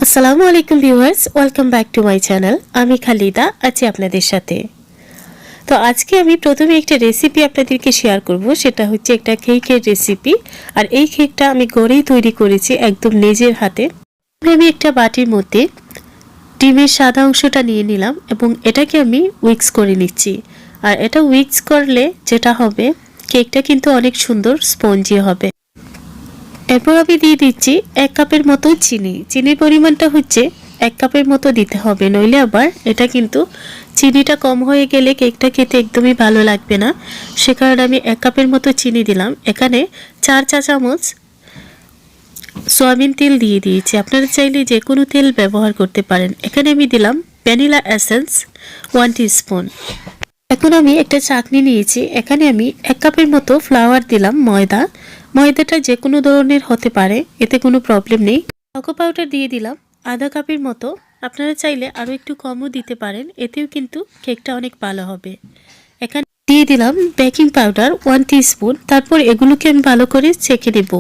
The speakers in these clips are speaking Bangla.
আসসালামু আলাইকুম viewers, welcome back to my channel. আমি খালিদা আছি আপনাদের সাথে। তো আজকে আমি প্রথমে একটা রেসিপি আপনাদেরকে শেয়ার করব, সেটা হচ্ছে একটা কেকের রেসিপি। আর এই কেকটা আমি ঘরেই তৈরি করেছি একদম নিজের হাতে। আমি একটা বাটির মধ্যে ডিমের সাদা অংশটা নিয়ে নিলাম এবং এটাকে আমি উইক্স করে নিচ্ছি। আর এটা উইক্স করলে যেটা হবে, কেকটা কিন্তু অনেক সুন্দর স্পঞ্জি হবে। এরপর আমি দিয়ে দিচ্ছি 1 কাপের মতো চিনি। চিনির পরিমাণটা হচ্ছে 1 কাপের মতো দিতে হবে, নইলে আবার এটা কিন্তু চিনিটা কম হয়ে গেলে কেকটা খেতে একদমই ভালো লাগবে না। সে কারণে আমি 1 কাপের মতো চিনি দিলাম। এখানে 4 চা চামচ সয়াবিন তেল দিয়ে দিয়েছি, আপনারা চাইলে যে কোনো তেল ব্যবহার করতে পারেন। এখানে আমি দিলাম ভ্যানিলা এসেন্স 1 টিস্পুন। এখন আমি একটা চাটনি নিয়েছি, এখানে আমি 1 কাপের মতো ফ্লাওয়ার দিলাম, ময়দাটা যে কোনো ধরনের হতে পারে, এতে কোনো প্রবলেম নেই। কোকো পাউডার দিয়ে দিলাম আধা কাপের মতো, আপনারা চাইলে আরও একটু কমও দিতে পারেন, এতেও কিন্তু কেকটা অনেক ভালো হবে। এখানে দিয়ে দিলাম বেকিং পাউডার 1 টিস্পুন। তারপর এগুলোকে আমি ভালো করে ছেঁকে নেব।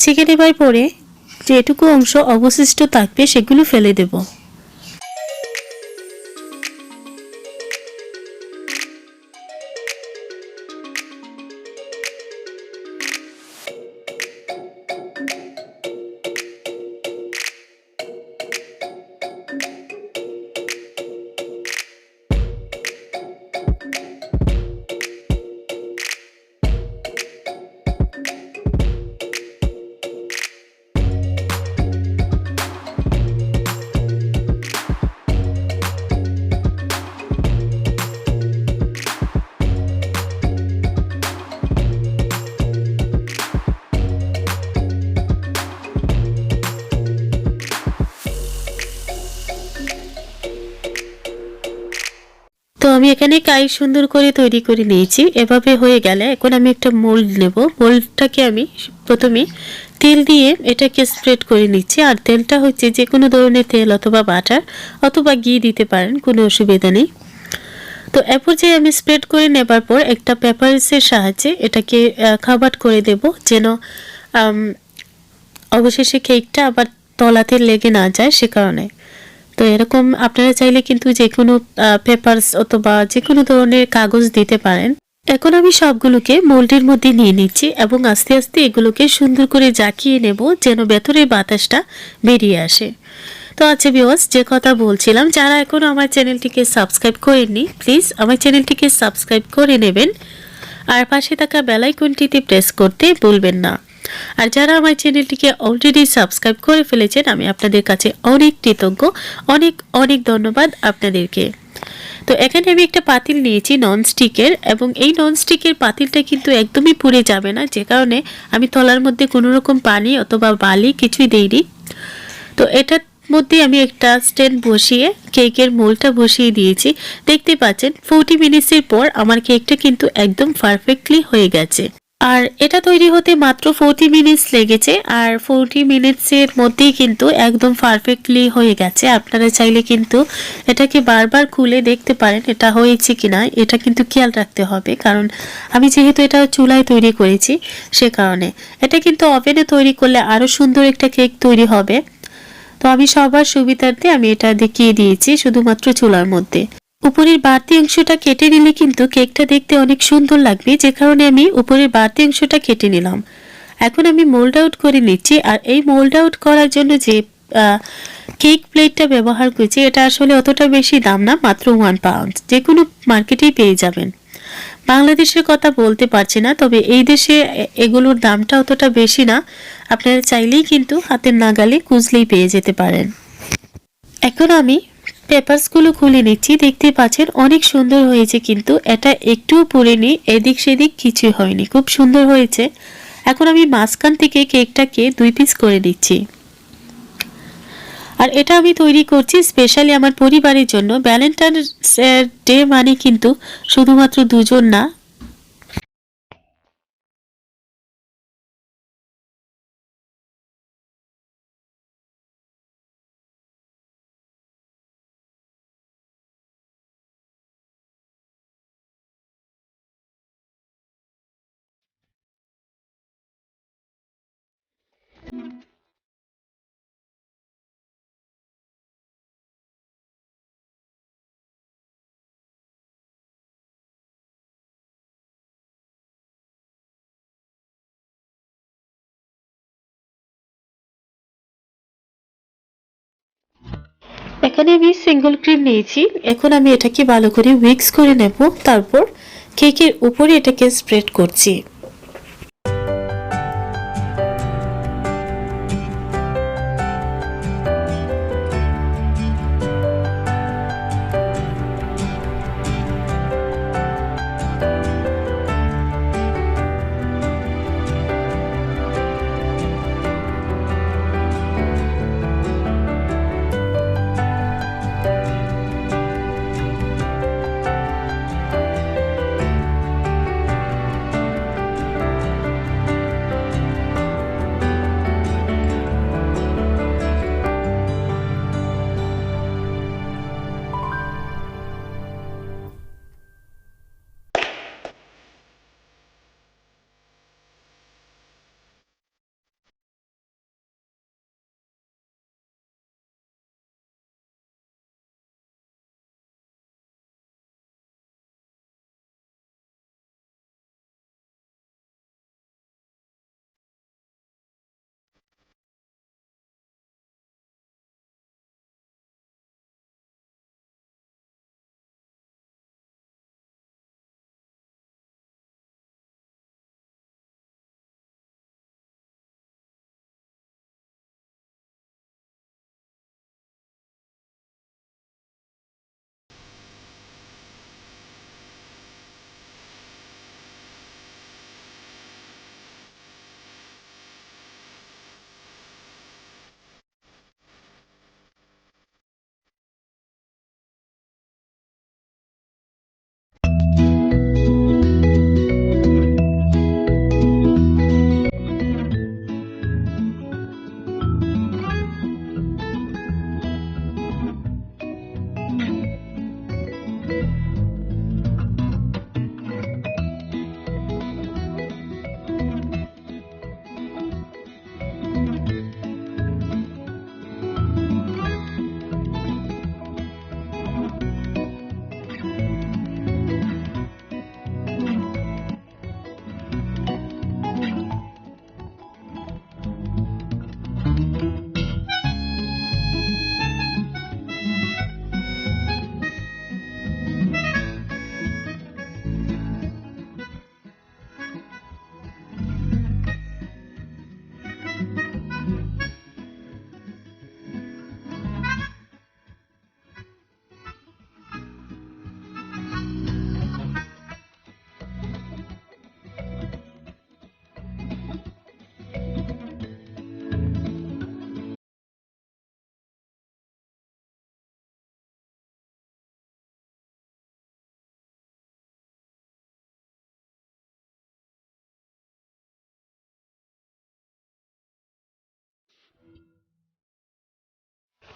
ছেঁকে নেবার পরে যেটুকু অংশ অবশিষ্ট থাকবে সেগুলো ফেলে দেব। তো আমি এখানে কাই সুন্দর করে তৈরি করে নিয়েছি। এভাবে হয়ে গেলে এখন আমি একটা মোল্ড নেব। মোল্ডটাকে আমি প্রথমে তেল দিয়ে এটাকে স্প্রেড করে নিচ্ছি। আর তেলটা হচ্ছে যে কোনো ধরনের তেল অথবা বাটার অথবা ঘি দিতে পারেন, কোনো অসুবিধা নেই। তো এরপর যে আমি স্প্রেড করে নেবার পর একটা পেপারসের সাহায্যে এটাকে কাভার করে দেব, যেন অবশেষে কেকটা আবার তলাতে লেগে না যায়, সে কারণে। তো এরকম আপনারা চাইলে কিন্তু যে কোনো পেপারস অথবা যে কোনো ধরনের কাগজ দিতে পারেন। এখন আমি সবগুলোকে মোল্ডের মধ্যে নিয়ে নিচ্ছি এবং আস্তে আস্তে এগুলোকে সুন্দর করে জাকিয়ে নেব, যেন ভেতরের বাতাসটা বেরিয়ে আসে। তো আচ্ছা ভিউয়ার্স, যে কথা বলছিলাম, যারা এখনো আমার চ্যানেলটিকে সাবস্ক্রাইব করেননি, প্লিজ আমার চ্যানেলটিকে সাবস্ক্রাইব করে নেবেন। আর পাশে থাকা বেল আইকনটিতে প্রেস করতে ভুলবেন না। আর যারা আমার চ্যানেলটিকে অলরেডি সাবস্ক্রাইব করে ফেলেছেন, আমি আপনাদের কাছে অনেক কৃতজ্ঞ। অনেক অনেক ধন্যবাদ আপনাদেরকে। তো এখানে আমি একটা পাতিল নিয়েছি ননস্টিকের, এবং এই ননস্টিকের পাতিলটা কিন্তু একদমই পুড়ে যাবে না, যে কারণে আমি তলার মধ্যে কোনো রকম পানি অথবা বালি কিছুই দেইনি। তো এটার মধ্যে আমি একটা স্ট্যান্ড বসিয়ে কেকের মোলটা বসিয়ে দিয়েছি। দেখতে পাচ্ছেন 40 মিনিটসের পর আমার কেকটা কিন্তু একদম পারফেক্টলি হয়ে গেছে। আর এটা তৈরি হতে মাত্র 40 মিনিটস লেগেছে, আর 40 মিনিটসের মধ্যেই কিন্তু একদম পারফেক্টলি হয়ে গেছে। আপনারা চাইলে কিন্তু এটাকে বারবার খুলে দেখতে পারেন এটা হয়েছে কিনা, এটা কিন্তু খেয়াল রাখতে হবে, কারণ আমি যেহেতু এটা চুলায় তৈরি করেছি সে কারণে। এটা কিন্তু ওভেনে তৈরি করলে আরও সুন্দর একটা কেক তৈরি হবে। তো আমি সবার সুবিধার্থে আমি এটা দেখিয়ে দিয়েছি শুধুমাত্র চুলার মধ্যে। উপরের বাড়তি অংশটা কেটে নিলে কিন্তু কেকটা দেখতে অনেক সুন্দর লাগবে, যে কারণে আমি উপরের বাড়তি অংশটা কেটে নিলাম। এখন আমি মোল্ড আউট করে নিচ্ছি। আর এই মোল্ড আউট করার জন্য যে কেক প্লেটটা ব্যবহার করছি, এটা আসলে অতটা বেশি দাম না, মাত্র 1 পাউন্ড, যে কোনো মার্কেটেই পেয়ে যাবেন। বাংলাদেশের কথা বলতে পারছি না, তবে এই দেশে এগুলোর দামটা অতটা বেশি না। আপনারা চাইলেই কিন্তু হাতের নাগালে খুঁজলেই পেয়ে যেতে পারেন। এখন আমি পেপারসগুলো খুলে নিচ্ছি। দেখতে পাচ্ছেন অনেক সুন্দর হয়েছে, কিন্তু এটা একটুও পুড়েনি, এদিক সেদিক কিছু হয়নি, খুব সুন্দর হয়েছে। এখন আমি মাঝখান থেকে কেকটাকে 2 পিস করে দিচ্ছি। আর এটা আমি তৈরি করছি স্পেশালি আমার পরিবারের জন্য। ভ্যালেন্টাইন্স ডে মানে কিন্তু শুধুমাত্র দুজন না, এখানে আমি সিঙ্গেল ক্রিম নিয়েছি। এখন আমি এটাকে ভালো করে মিক্স করে নেব, তারপর কেকের উপরে এটাকে স্প্রেড করছি।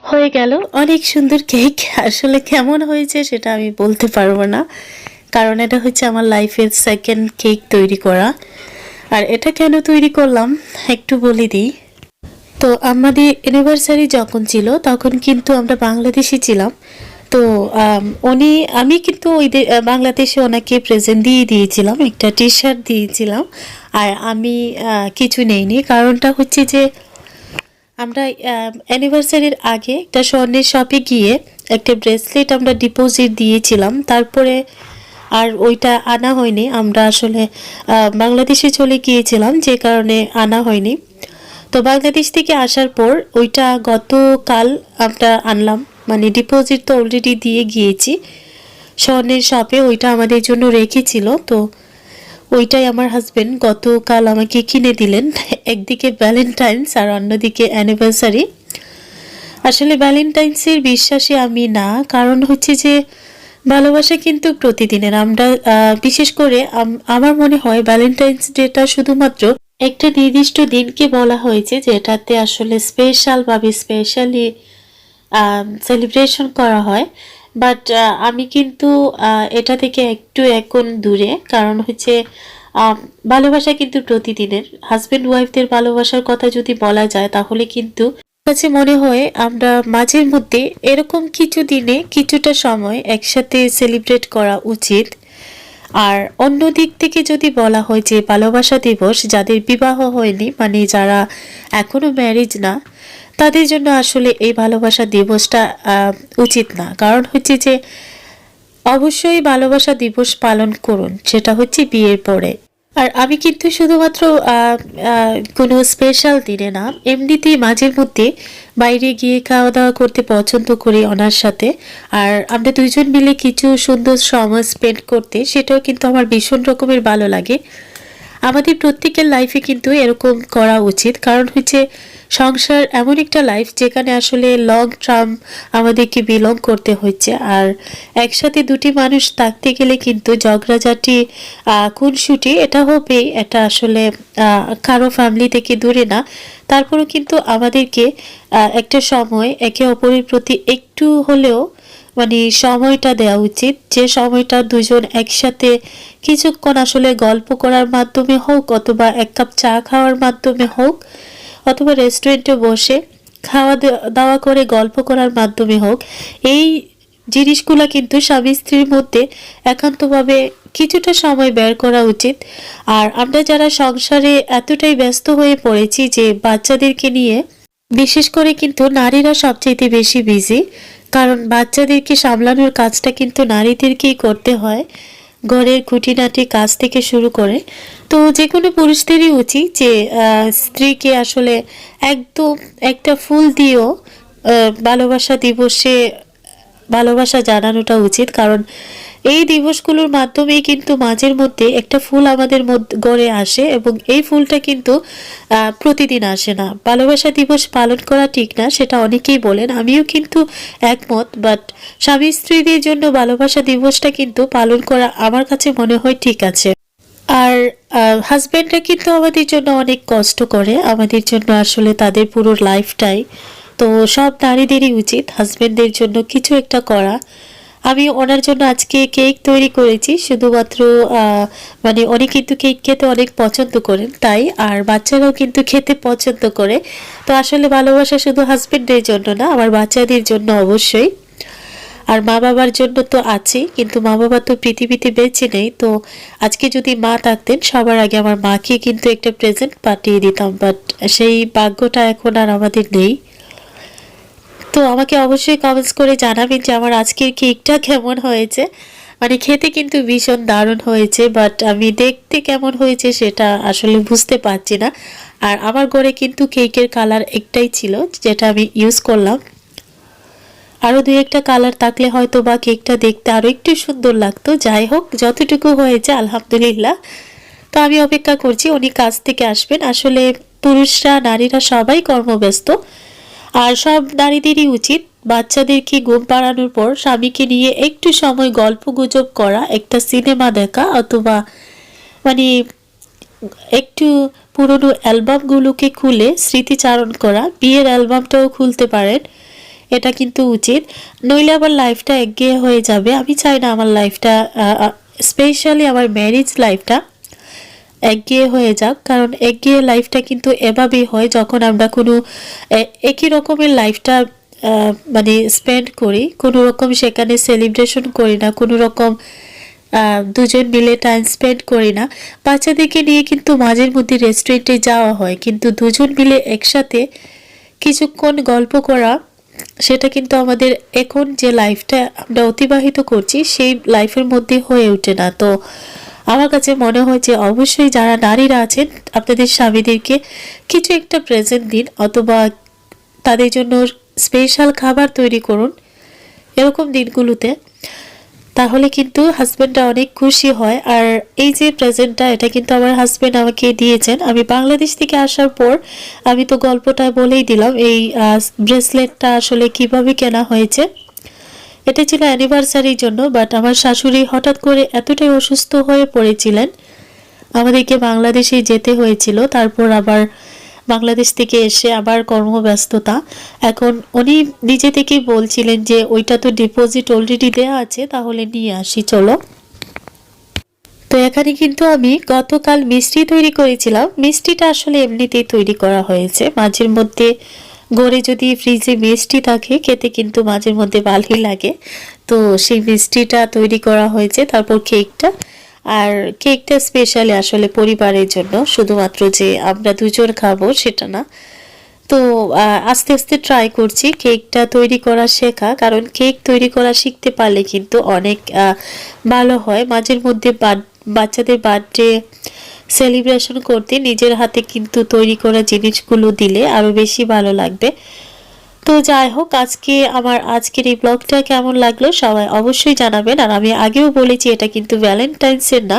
হয়ে গেল অনেক সুন্দর কেক। আসলে কেমন হয়েছে সেটা আমি বলতে পারবো না, কারণ এটা হচ্ছে আমার লাইফের সেকেন্ড কেক তৈরি করা। আর এটা কেন তৈরি করলাম একটু বলে দিই। তো আমাদের অ্যানিভার্সারি যখন ছিল তখন কিন্তু আমরা বাংলাদেশে ছিলাম। তো আমি কিন্তু বাংলাদেশে ওনাকে প্রেজেন্ট দিয়ে দিয়েছিলাম, একটা টি শার্ট দিয়েছিলাম। আর আমি কিছু নেইনি, কারণটা হচ্ছে যে আমরা অ্যানিভার্সারির আগে একটা স্বর্ণের শপে গিয়ে একটা ব্রেসলেট আমরা ডিপোজিট দিয়েছিলাম, তারপরে আর ওইটা আনা হয়নি। আমরা আসলে বাংলাদেশে চলে গিয়েছিলাম, যে কারণে আনা হয়নি। তো বাংলাদেশ থেকে আসার পর ওইটা গতকাল আমরা আনলাম, মানে ডিপোজিট তো অলরেডি দিয়ে গিয়েছি স্বর্ণের শপে, ওইটা আমাদের জন্য রেখেছিল। তো ওইটাই আমার হাজবেন্ড গতকাল আমাকে কিনে দিলেন। একদিকে ভ্যালেন্টাইন্স আর অন্যদিকে অ্যানিভার্সারি। আসলে ভ্যালেন্টাইন্সের বিশ্বাসী আমি না, কারণ হচ্ছে যে ভালোবাসা কিন্তু প্রতিদিনের। আমরা বিশেষ করে আমার মনে হয় ভ্যালেন্টাইন্স ডেটা শুধুমাত্র একটা নির্দিষ্ট দিনকে বলা হয়েছে, যেটাতে আসলে স্পেশালভাবে স্পেশালি সেলিব্রেশন করা হয়। বাট আমি কিন্তু এটা থেকে একটু এখন দূরে, কারণ হচ্ছে ভালোবাসা কিন্তু প্রতিদিনের। হাজব্যান্ড ওয়াইফদের ভালোবাসার কথা যদি বলা যায় তাহলে কিন্তু কাছে মনে হয় আমরা মাঝের মধ্যে এরকম কিছু দিনে কিছুটা সময় একসাথে সেলিব্রেট করা উচিত। আর অন্য দিক থেকে যদি বলা হয় যে ভালোবাসা দিবস, যাদের বিবাহ হয়নি, মানে যারা এখনো ম্যারেজ না, তাদের জন্য আসলে এই ভালোবাসা দিবসটা উচিত না। কারণ হচ্ছে যে অবশ্যই ভালোবাসা দিবস পালন করুন, সেটা হচ্ছে বিয়ের পরে। আর আমি কিন্তু শুধুমাত্র কোনো স্পেশাল দিনে না, এমনিতেই মাঝের মধ্যে বাইরে গিয়ে খাওয়া দাওয়া করতে পছন্দ করি ওনার সাথে। আর আমরা দুইজন মিলে কিছু সুন্দর সময় স্পেন্ড করতে, সেটাও কিন্তু আমার ভীষণ রকমের ভালো লাগে। আমাদের প্রত্যেকের লাইফে কিন্তু এরকম করা উচিত, কারণ হচ্ছে সংসার এমন একটা লাইফ যেখানে আসলে লং টার্ম আমাদেরকে বিলং করতে হচ্ছে। আর একসাথে দুটি মানুষ থাকতে গেলে কিন্তু ঝগড়াঝাটি খুনসুটি এটা হবে, এটা আসলে কারো ফ্যামিলি থেকে দূরে না। তারপরেও কিন্তু আমাদেরকে একটা সময় একে অপরের প্রতি একটু হলেও মানে সময়টা দেওয়া উচিত, যে সময়টা দুজন একসাথে কিছুক্ষণ আসলে গল্প করার মাধ্যমে হোক, অথবা এক কাপ চা খাওয়ার মাধ্যমে হোক, অথবা রেস্টুরেন্টে বসে খাওয়া দাওয়া করে গল্প করার মাধ্যমে হোক। এই জিনিসগুলা কিন্তু স্বামী স্ত্রীর মধ্যে একান্তভাবে কিছুটা সময় বের করা উচিত। আর আমরা যারা সংসারে এতটাই ব্যস্ত হয়ে পড়েছি যে বাচ্চাদেরকে নিয়ে, বিশেষ করে কিন্তু নারীরা সবচেয়ে বেশি বিজি, কারণ বাচ্চাদেরকে সামলানোর কাজটা কিন্তু নারীদেরকেই করতে হয়, ঘরের খুঁটিনাটি কাজ থেকে শুরু করে। তো যে কোনো পুরুষদেরই উচিত যে স্ত্রীকে আসলে একদম একটা ফুল দিয়েও ভালোবাসা দিবসে ভালোবাসা জানানোটা উচিত। কারণ এই দিবসগুলোর মাধ্যমেই কিন্তু মাঝের মধ্যে একটা ফুল আমাদের মধ্যে গড়ে আসে, এবং এই ফুলটা কিন্তু প্রতিদিন আসে না। ভালোবাসা দিবস পালন করা ঠিক না, সেটা অনেকেই বলেন, আমিও কিন্তু একমত। বাট স্বামী স্ত্রীদের জন্য ভালোবাসা দিবসটা কিন্তু পালন করা আমার কাছে মনে হয় ঠিক আছে। আর হাজব্যান্ডরা কিন্তু আমাদের জন্য অনেক কষ্ট করে, আমাদের জন্য আসলে তাদের পুরো লাইফটাই। তো সব নারীদেরই উচিত হাজব্যান্ডদের জন্য কিছু একটা করা। আমি ওনার জন্য আজকে কেক তৈরি করেছি, শুধুমাত্র মানে উনি কিন্তু কেক খেতে অনেক পছন্দ করেন তাই, আর বাচ্চারাও কিন্তু খেতে পছন্দ করে। তো আসলে ভালোবাসা শুধু হাজব্যান্ডের জন্য না, আমার বাচ্চাদের জন্য অবশ্যই। আর মা বাবার জন্য তো আছেই, কিন্তু মা বাবা তো পৃথিবীতে বেঁচে নেই। তো আজকে যদি মা থাকতেন, সবার আগে আমার মাকে কিন্তু একটা প্রেজেন্ট পাঠিয়ে দিতাম, বাট সেই ভাগ্যটা এখন আর আমাদের নেই। তো আমাকে অবশ্যই কমেন্টস করে জানাবেন যে আমার আজকের কেকটা কেমন হয়েছে। মানে খেতে কিন্তু ভীষণ দারুণ হয়েছে, বাট আমি দেখতে কেমন হয়েছে সেটা আসলে বুঝতে পারছি না। আর আমার ঘরে কিন্তু কেকের কালার একটাই ছিল, যেটা আমি ইউজ করলাম। আরও দুই একটা কালার থাকলে হয়তো বা কেকটা দেখতে আরও একটু সুন্দর লাগতো। যাই হোক, যতটুকু হয়েছে আলহামদুলিল্লাহ। তো আমি অপেক্ষা করছি উনি কাজ থেকে আসবেন। আসলে পুরুষরা নারীরা সবাই কর্মব্যস্ত, আর সব নারীদেরই উচিত বাচ্চাদেরকে ঘুম পাড়ানোর পর স্বামীকে নিয়ে একটু সময় গল্প গুজব করা, একটা সিনেমা দেখা, অথবা মানে একটু পুরনো অ্যালবামগুলোকে খুলে স্মৃতিচারণ করা। বিয়ের অ্যালবামটাও খুলতে পারেন, এটা কিন্তু উচিত। নইলে আবার লাইফটা একঘেয়ে হয়ে যাবে। আমি চাই না আমার লাইফটা, স্পেশালি আমার ম্যারেজ লাইফটা একঘেয়ে হয়ে যাক। কারণ একঘেয়ে লাইফটা কিন্তু এভাবেই হয় যখন আমরা কোনো একই রকমের লাইফটা মানে স্পেন্ড করি, কোনো রকম সেখানে সেলিব্রেশন করি না, কোনো রকম দুজন মিলে টাইম স্পেন্ড করি না। বাচ্চাদেরকে নিয়ে কিন্তু মাঝের মধ্যে রেস্টুরেন্টে যাওয়া হয়, কিন্তু দুজন মিলে একসাথে কিছুক্ষণ গল্প করা, সেটা কিন্তু আমাদের এখন যে লাইফটা আমরা অতিবাহিত করছি সেই লাইফের মধ্যে হয়ে ওঠে না। তো আমার কাছে মনে হয় যে অবশ্যই যারা নারীরা আছেন আপনাদের স্বামীদেরকে কিছু একটা প্রেজেন্ট দিন, অথবা তাদের জন্য স্পেশাল খাবার তৈরি করুন এরকম দিনগুলোতে, তাহলে কিন্তু হাজব্যান্ডরা অনেক খুশি হয়। আর এই যে প্রেজেন্টটা, এটা কিন্তু আমার হাজব্যান্ড আমাকে দিয়েছেন। আমি বাংলাদেশ থেকে আসার পর আমি তো গল্পটা বলেই দিলাম, এই ব্রেসলেটটা আসলে কিভাবে কেনা হয়েছে। এটা ছিল অ্যানিভার্সারির জন্য, বাট আমার শাশুড়ি হঠাৎ করে এতটাই অসুস্থ হয়ে পড়েছিলেন, আমাদেরকে বাংলাদেশে যেতে হয়েছিল। তারপর আবার বাংলাদেশ থেকে এসে আবার কর্মব্যস্ততা, এখন উনি নিজে থেকেই বলছিলেন যে ওইটা তো ডিপোজিট অলরেডি দেওয়া আছে, তাহলে নিয়ে আসি চলো। তো এখানে কিন্তু আমি গতকাল মিষ্টি তৈরি করেছিলাম। মিষ্টিটা আসলে এমনিতেই তৈরি করা হয়েছে, মাঝের মধ্যে ঘরে যদি ফ্রিজে মিষ্টি থাকে খেতে কিন্তু মাঝের মধ্যে ভালোই লাগে। তো সেই মিষ্টিটা তৈরি করা হয়েছে, তারপর কেকটা। আর কেকটা স্পেশালি আসলে পরিবারের জন্য, শুধুমাত্র যে আমরা দুজন খাবো সেটা না। তো আস্তে আস্তে ট্রাই করছি কেকটা তৈরি করা শেখা, কারণ কেক তৈরি করা শিখতে পারলে কিন্তু অনেক ভালো হয়। মাঝের মধ্যে বাচ্চাদের বার্থডে সেলিব্রেশন করতে নিজের হাতে কিন্তু তৈরি করা জিনিসগুলো দিলে আরও বেশি ভালো লাগবে। তো যাই হোক, আজকের এই ব্লগটা কেমন লাগলো সবাই অবশ্যই জানাবেন। আর আমি আগেও বলেছি এটা কিন্তু ভ্যালেন্টাইন্সের না,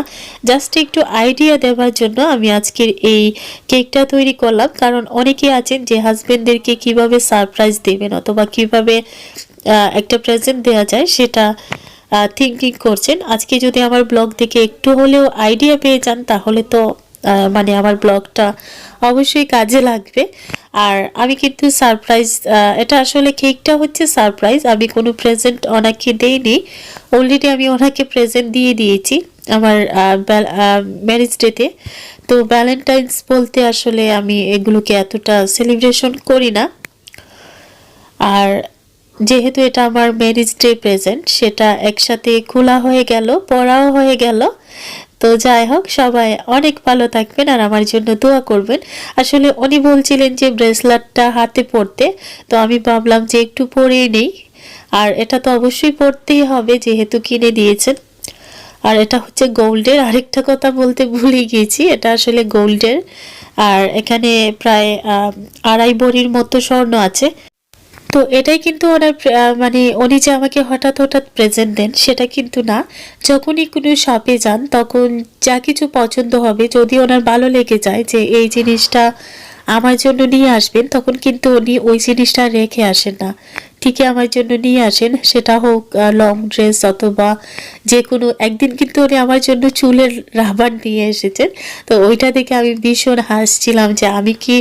জাস্ট একটু আইডিয়া দেওয়ার জন্য আমি আজকের এই কেকটা তৈরি করলাম। কারণ অনেকেই আছেন যে হাজবেন্ডদেরকে কিভাবে সারপ্রাইজ দেবেন অথবা কিভাবে একটা প্রেজেন্ট দেওয়া যায় সেটা থিঙ্কিং করছেন। আজকে যদি আমার ব্লগ দেখে একটু হলেও আইডিয়া পেয়ে যান তাহলে তো মানে আমার ব্লগটা অবশ্যই কাজে লাগবে। আর আমি কিন্তু সারপ্রাইজ, এটা আসলে কেকটা হচ্ছে সারপ্রাইজ, আমি কোনো প্রেজেন্ট ওনাকে দেইনি। অলরেডি আমি ওনাকে প্রেজেন্ট দিয়ে দিয়েছি আমার ম্যারেজ ডেতে। তো ভ্যালেন্টাইন্স বলতে আসলে আমি এগুলোকে এতটা সেলিব্রেশন করি না। আর যেহেতু এটা আমার ম্যারেজ ডে প্রেজেন্ট, সেটা একসাথে খোলা হয়ে গেল, পড়াও হয়ে গেল। তো যাই হোক, সবাই অনেক ভালো থাকবেন আর আমার জন্য দোয়া করবেন। আসলে উনি বলছিলেন যে ব্রেসলেটটা হাতে পরতে, তো আমি ভাবলাম যে একটু পরেই নেই। আর এটা তো অবশ্যই পরতেই হবে যেহেতু কিনে দিয়েছেন। আর এটা হচ্ছে গোল্ডের, আরেকটা কথা বলতে ভুলে গিয়েছি, এটা আসলে গোল্ডের। আর এখানে প্রায় 2.5 ভরির মতো স্বর্ণ আছে। তো এটাই কিন্তু ওনার মানে উনি যে আমাকে হঠাৎ হঠাৎ প্রেজেন্ট দেন সেটা কিন্তু না। যখনই কোনো শপে যান তখন যা কিছু পছন্দ হবে, যদি ওনার ভালো লেগে যায় যে এই জিনিসটা আমার জন্য নিয়ে আসবেন, তখন কিন্তু উনি ওই জিনিসটা রেখে আসেন না, ঠিকই আমার জন্য নিয়ে আসেন। সেটা হোক লং ড্রেস অথবা যে কোনো। একদিন কিন্তু উনি আমার জন্য চুলের রাবার নিয়ে এসেছেন। তো ওইটা দেখে আমি ভীষণ হাসছিলাম যে আমি কি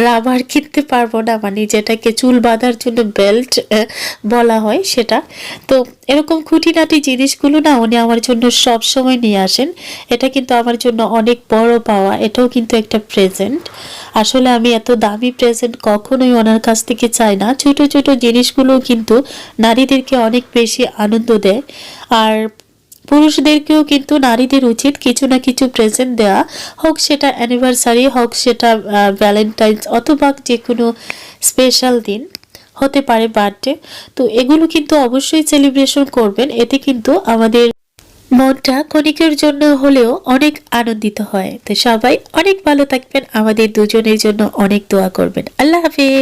রাবার কিনতে পারবো না, মানে যেটাকে চুল বাঁধার জন্য বেল্ট বলা হয় সেটা। তো এরকম খুঁটিনাটি জিনিসগুলো না উনি আমার জন্য সব সময় নিয়ে আসেন। এটা কিন্তু আমার জন্য অনেক বড় পাওয়া, এটাও কিন্তু একটা প্রেজেন্ট। আসলে আমি এত দামি প্রেজেন্ট কখনোই ওনার কাছ থেকে চাই না। ছোট ছোট জিনিসগুলো কিন্তু নারীদেরকে অনেক বেশি আনন্দ দেয়। আর পুরুষদেরকেও কিন্তু নারীদের উচিত কিছু না কিছু প্রেজেন্ট দেওয়া, হোক সেটা অ্যানিভার্সারি, হোক সেটা ভ্যালেন্টাইন্স অথবা যে কোনো স্পেশাল দিন হতে পারে, বার্থডে। তো এগুলো কিন্তু অবশ্যই সেলিব্রেশন করবেন, এতে কিন্তু আমাদের মনটা ক্ষণিকের জন্য হলেও অনেক আনন্দিত হয়। তো সবাই অনেক ভালো থাকবেন, আমাদের দুজনের জন্য অনেক দোয়া করবেন। আল্লাহ হাফেজ।